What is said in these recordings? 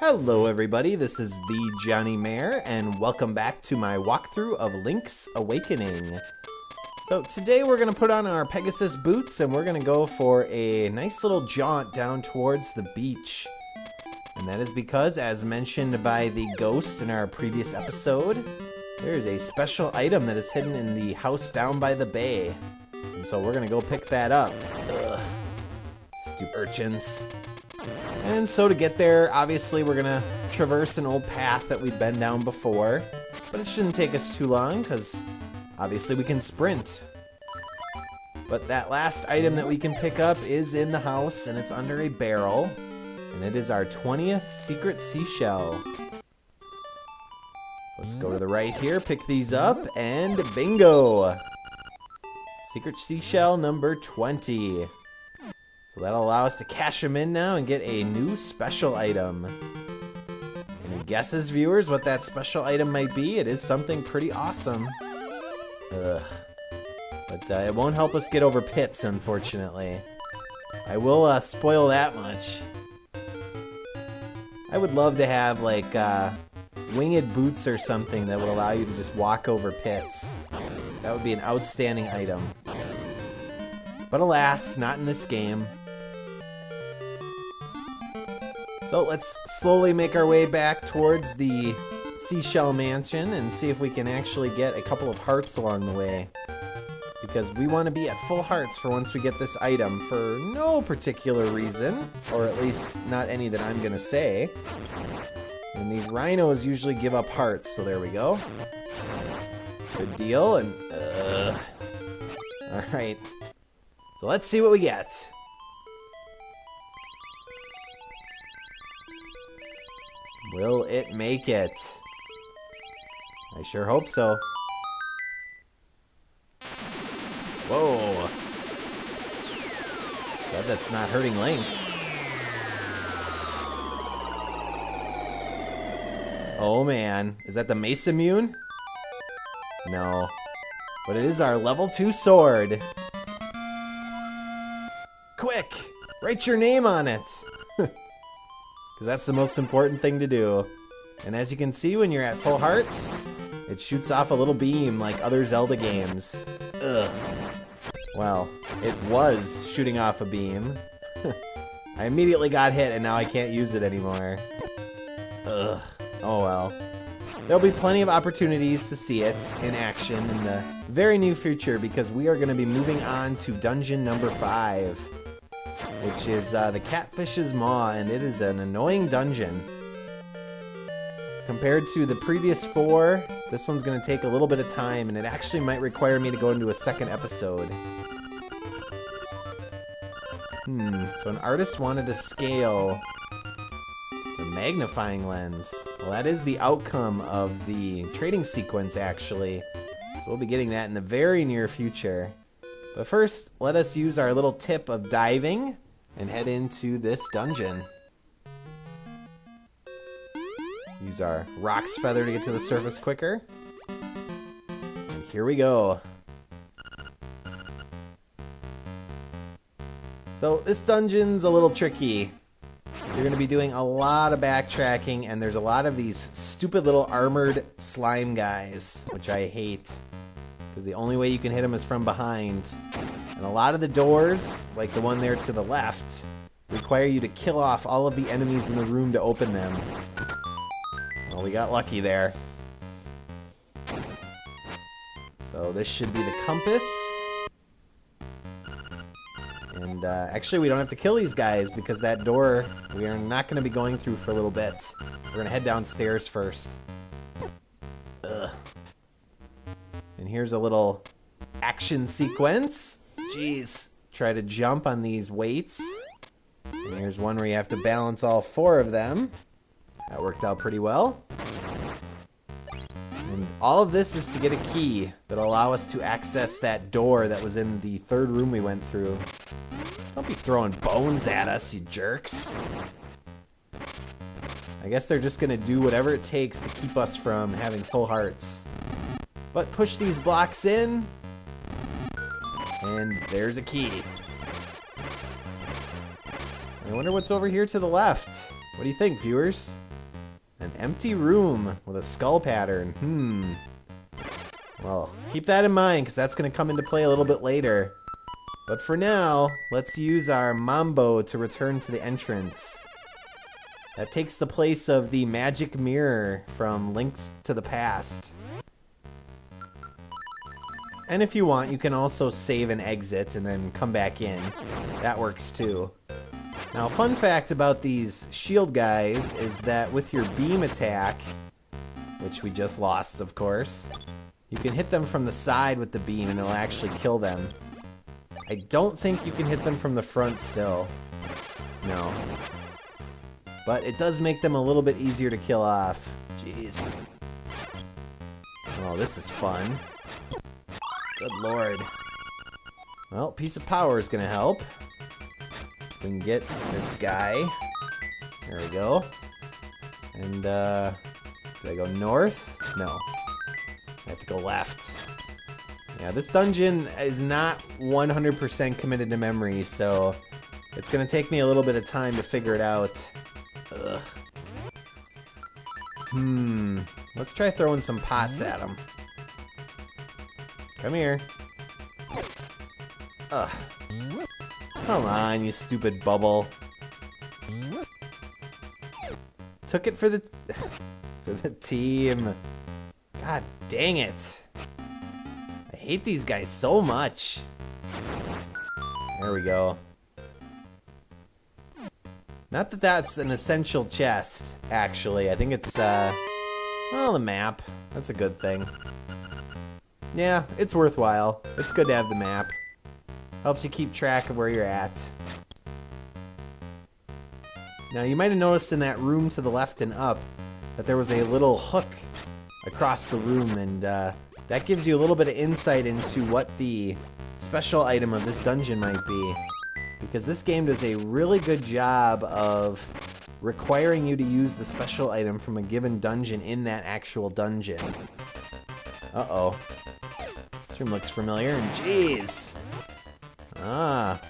Hello everybody, this is thejonnymar, and welcome back to my walkthrough of Link's Awakening. So today we're going to put on our Pegasus boots and we're going to go for a nice little jaunt down towards the beach. And that is because, as mentioned by the ghost in our previous episode, there's a special item that is hidden in the house down by the bay. And so we're going to go pick that up. Ugh. Stupid urchins. And so to get there, obviously we're going to traverse an old path that we've been down before. But it shouldn't take us too long, because obviously we can sprint. But that last item that we can pick up is in the house, and it's under a barrel. And it is our 20th secret seashell. Let's go to the right here, pick these up, and bingo! Secret seashell number 20. So that'll allow us to cash them in now and get a new special item. Any guesses, viewers, what that special item might be? It is something pretty awesome. Ugh. But it won't help us get over pits, unfortunately. I will spoil that much. I would love to have, like, winged boots or something that would allow you to just walk over pits. That would be an outstanding item. But alas, not in this game. So let's slowly make our way back towards the Seashell Mansion and see if we can actually get a couple of hearts along the way. Because we want to be at full hearts for once we get this item for no particular reason, or at least not any that I'm going to say. And these rhinos usually give up hearts, so there we go. Good deal, and alright. So let's see what we get. Will it make it? I sure hope so. Whoa. Glad that's not hurting Link. Oh man, is that the Mace Immune? No. But it is our level 2 sword. Quick! Write your name on it! Because that's the most important thing to do. And as you can see, when you're at full hearts, it shoots off a little beam like other Zelda games. Ugh. Well, it was shooting off a beam. I immediately got hit and now I can't use it anymore. Ugh. Oh well. There'll be plenty of opportunities to see it in action in the very near future, because we are going to be moving on to dungeon number 5. Which is the Catfish's Maw, and it is an annoying dungeon. Compared to the previous 4, this one's going to take a little bit of time, and it actually might require me to go into a second episode. So an artist wanted to scale the magnifying lens. Well, that is the outcome of the trading sequence, actually. So we'll be getting that in the very near future. But first, let us use our little tip of diving and head into this dungeon. Use our Rock's Feather to get to the surface quicker. And here we go. So this dungeon's a little tricky. You're going to be doing a lot of backtracking, and there's a lot of these stupid little armored slime guys, which I hate. Because the only way you can hit them is from behind. And a lot of the doors, like the one there to the left, require you to kill off all of the enemies in the room to open them. Well, we got lucky there. So this should be the compass. And actually we don't have to kill these guys, because that door we are not going to be going through for a little bit. We're going to head downstairs first. Ugh. And here's a little action sequence. Jeez. Try to jump on these weights. And here's one where you have to balance all 4 of them. That worked out pretty well. And all of this is to get a key that'll allow us to access that door that was in the 3rd room we went through. Don't be throwing bones at us, you jerks. I guess they're just gonna do whatever it takes to keep us from having full hearts. But push these blocks in, and there's a key. I wonder what's over here to the left. What do you think, viewers? Empty room with a skull pattern. Well, keep that in mind because that's going to come into play a little bit later. But for now, let's use our Mambo to return to the entrance. That takes the place of the magic mirror from Links to the Past. And if you want, you can also save and exit and then come back in. That works too. Now, fun fact about these shield guys is that with your beam attack, which we just lost, of course, you can hit them from the side with the beam and it'll actually kill them. I don't think you can hit them from the front still. No. But it does make them a little bit easier to kill off. Jeez. Oh, this is fun. Good lord. Well, piece of power is gonna help. We can get this guy. There we go. And, do I go north? No. I have to go left. Yeah, this dungeon is not 100% committed to memory, so it's gonna take me a little bit of time to figure it out. Ugh. Let's try throwing some pots at him. Come here. Ugh. Come on, you stupid bubble. Took it for the team. God dang it. I hate these guys so much. There we go. Not that that's an essential chest, actually. I think it's, well, the map. That's a good thing. Yeah, it's worthwhile. It's good to have the map. Helps you keep track of where you're at. Now, you might have noticed in that room to the left and up that there was a little hook across the room, and that gives you a little bit of insight into what the special item of this dungeon might be. Because this game does a really good job of requiring you to use the special item from a given dungeon in that actual dungeon. Uh-oh. This room looks familiar, and jeez! Ah,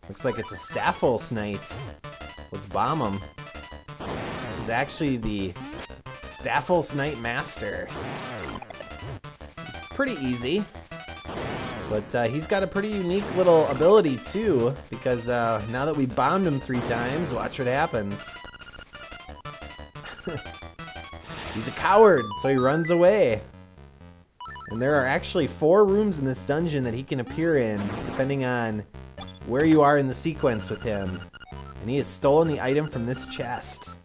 looks like it's a Stalfos knight. Let's bomb him. This is actually the Stalfos Knight Master. It's pretty easy. But he's got a pretty unique little ability too, because now that we bombed him 3 times, watch what happens. He's a coward, so he runs away. And there are actually 4 rooms in this dungeon that he can appear in, depending on where you are in the sequence with him. And he has stolen the item from this chest.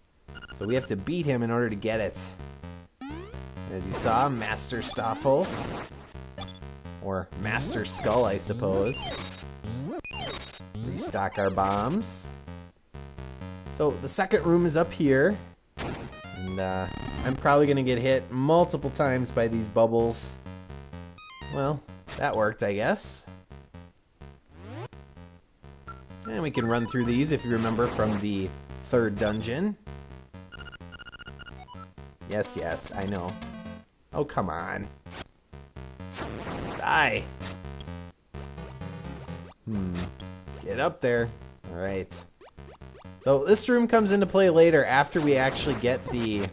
So we have to beat him in order to get it. And as you saw, Master Stalfos. Or Master Skull, I suppose. Restock our bombs. So the second room is up here. And I'm probably going to get hit multiple times by these bubbles. Well, that worked, I guess. And we can run through these if you remember from the 3rd dungeon. Yes, yes, I know. Oh, come on. Die. Get up there. Alright. So this room comes into play later after we actually get the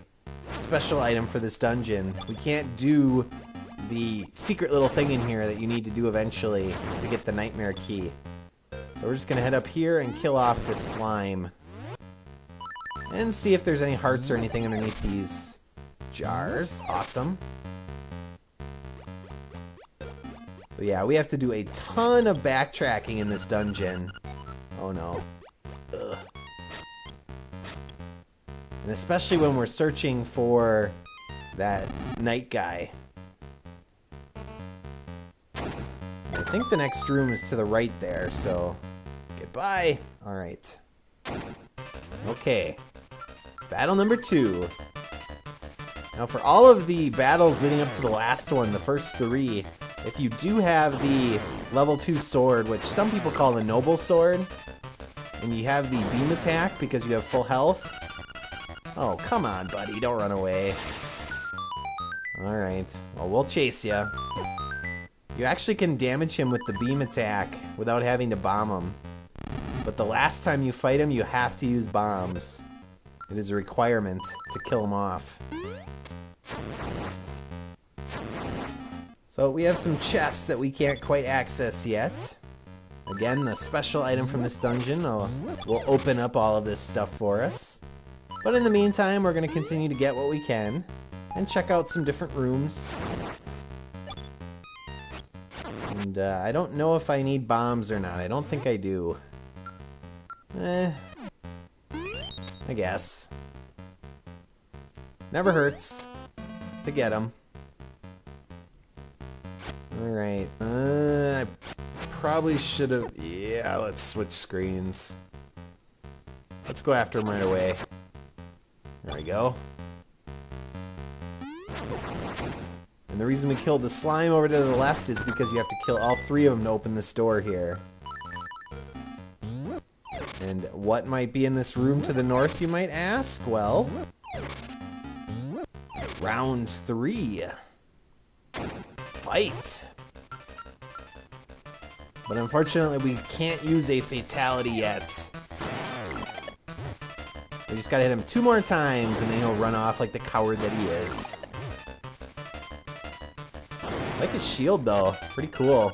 special item for this dungeon. We can't do the secret little thing in here that you need to do eventually to get the nightmare key. So we're just gonna head up here and kill off this slime. And see if there's any hearts or anything underneath these jars. Awesome. So yeah, we have to do a ton of backtracking in this dungeon. Oh no. Ugh. And especially when we're searching for that night guy. I think the next room is to the right there, so goodbye. All right. Okay. Battle number 2. Now for all of the battles leading up to the last one, the first 3, if you do have the level 2 sword, which some people call the noble sword, and you have the beam attack because you have full health. Oh, come on, buddy, don't run away. All right, well, we'll chase you. You actually can damage him with the beam attack without having to bomb him. But the last time you fight him, you have to use bombs. It is a requirement to kill them off. So we have some chests that we can't quite access yet. Again, the special item from this dungeon will open up all of this stuff for us. But in the meantime, we're going to continue to get what we can and check out some different rooms. And I don't know if I need bombs or not. I don't think I do. I guess. Never hurts to get them. Alright. I probably should have... Yeah, let's switch screens. Let's go after him right away. There we go. And the reason we killed the slime over to the left is because you have to kill all 3 of them to open this door here. And what might be in this room to the north, you might ask? Well, round 3. Fight. But unfortunately, we can't use a fatality yet. We just gotta hit him 2 more times, and then he'll run off like the coward that he is. I like his shield, though. Pretty cool.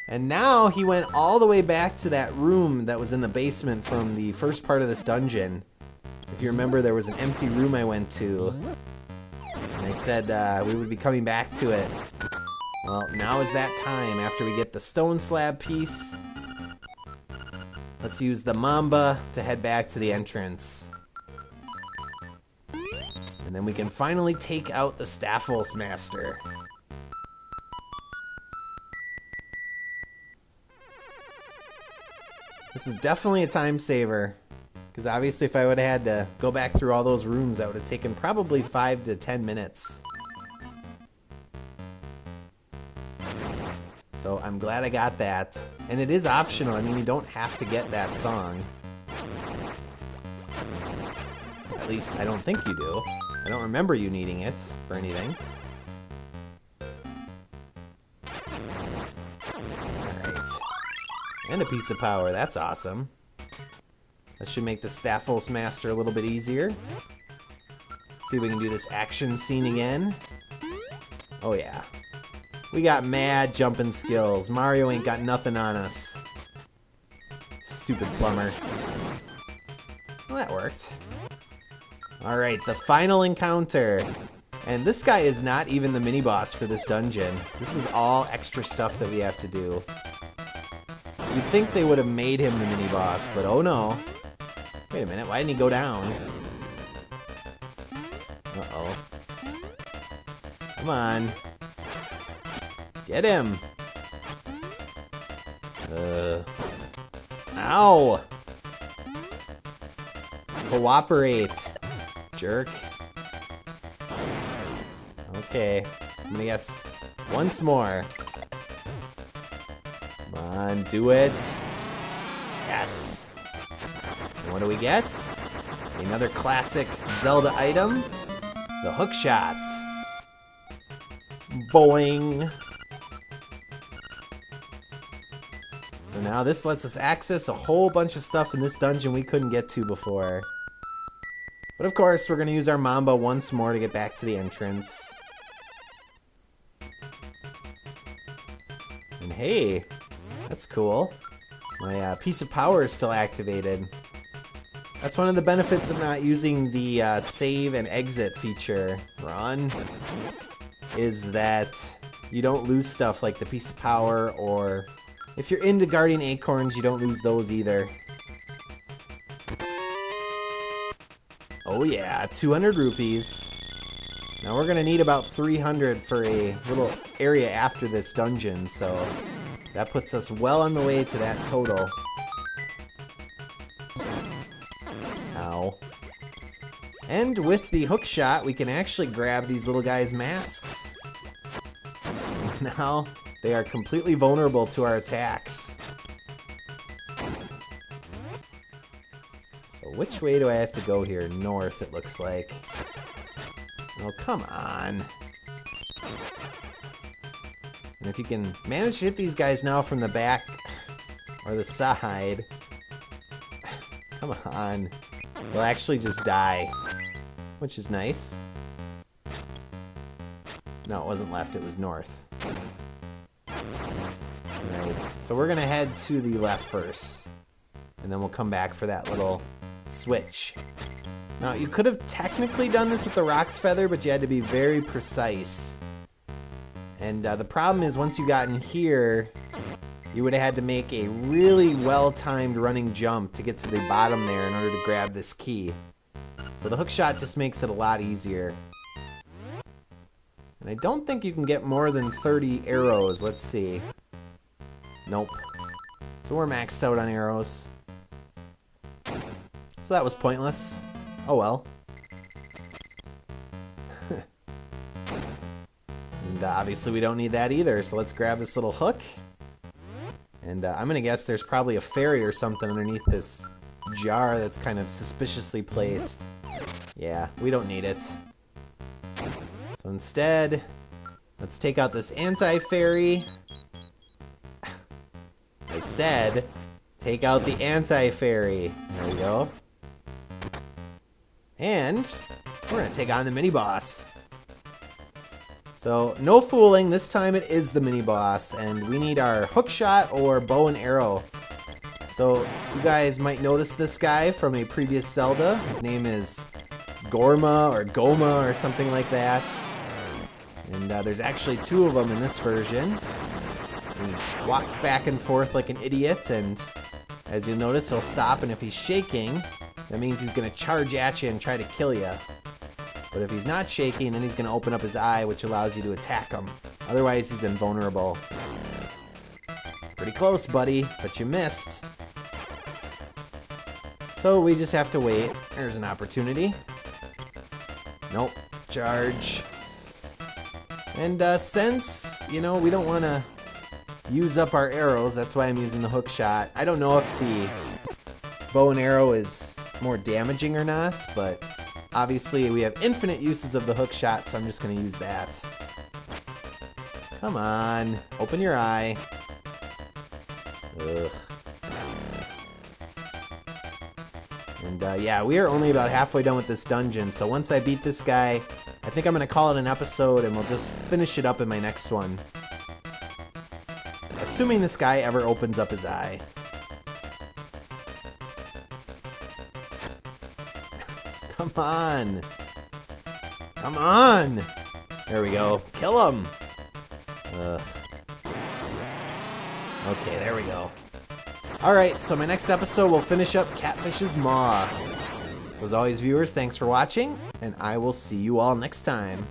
And now he went all the way back to that room that was in the basement from the first part of this dungeon. If you remember, there was an empty room I went to. And I said we would be coming back to it. Well, now is that time. After we get the stone slab piece, let's use the Mamba to head back to the entrance. And then we can finally take out the Stalfos Master. This is definitely a time saver. Because obviously if I would have had to go back through all those rooms, that would have taken probably 5 to 10 minutes. So I'm glad I got that. And it is optional. I mean, you don't have to get that song. At least I don't think you do. I don't remember you needing it for anything. Alright. And a piece of power. That's awesome. That should make the Stalfos Master a little bit easier. Let's see if we can do this action scene again. Oh yeah. We got mad jumping skills. Mario ain't got nothing on us. Stupid plumber. Well, that worked. Alright, the final encounter. And this guy is not even the mini-boss for this dungeon. This is all extra stuff that we have to do. You'd think they would have made him the mini-boss, but oh no. Wait a minute, why didn't he go down? Uh-oh. Come on. Get him. Ow! Cooperate, jerk. Okay, I'm gonna guess once more. Come on, do it. Yes. And what do we get? Another classic Zelda item, the Hookshot. Boing. So now this lets us access a whole bunch of stuff in this dungeon we couldn't get to before. But of course, we're going to use our Mamba once more to get back to the entrance. And hey, that's cool. My piece of power is still activated. That's one of the benefits of not using the save and exit feature, Ron, is that you don't lose stuff like the piece of power, or if you're into Guardian Acorns, you don't lose those either. Oh yeah, 200 rupees. Now we're gonna need about 300 for a little area after this dungeon, so that puts us well on the way to that total. Ow. And with the Hookshot, we can actually grab these little guys' masks. Now they are completely vulnerable to our attacks. So which way do I have to go here? North, it looks like. Oh, come on. And if you can manage to hit these guys now from the back or the side, Come on. He'll actually just die, which is nice. No, it wasn't left, it was north. Right, so we're gonna head to the left first, and then we'll come back for that little switch. Now, you could have technically done this with the Rock's Feather, but you had to be very precise. And the problem is, once you got in here, you would have had to make a really well-timed running jump to get to the bottom there in order to grab this key. So the hookshot just makes it a lot easier. And I don't think you can get more than 30 arrows. Let's see. Nope. So we're maxed out on arrows. So that was pointless. Oh well. And obviously we don't need that either, so let's grab this little hook. And I'm gonna guess there's probably a fairy or something underneath this jar that's kind of suspiciously placed. Yeah, we don't need it. So instead, let's take out this anti-fairy. I said, take out the anti-fairy. There we go. And we're gonna take on the mini-boss. So, no fooling, this time it is the mini-boss, and we need our hookshot or bow and arrow. So, you guys might notice this guy from a previous Zelda. His name is Gorma or Goma or something like that. And there's actually two of them in this version. He walks back and forth like an idiot, and as you'll notice, he'll stop, and if he's shaking, that means he's gonna charge at you and try to kill you. But if he's not shaking, then he's gonna open up his eye, which allows you to attack him. Otherwise, he's invulnerable. Pretty close, buddy, but you missed. So we just have to wait. There's an opportunity. Nope, charge. And since, you know, we don't wanna use up our arrows, that's why I'm using the hook shot. I don't know if the bow and arrow is more damaging or not, but obviously we have infinite uses of the hook shot, so I'm just gonna use that. Come on, open your eye. Ugh. And yeah, we are only about halfway done with this dungeon, so once I beat this guy, I think I'm gonna call it an episode and we'll just finish it up in my next one. Assuming this guy ever opens up his eye. Come on. Come on. There we go. Kill him. Ugh. Okay, there we go. Alright, so my next episode will finish up Catfish's Maw. So as always, viewers, thanks for watching, and I will see you all next time.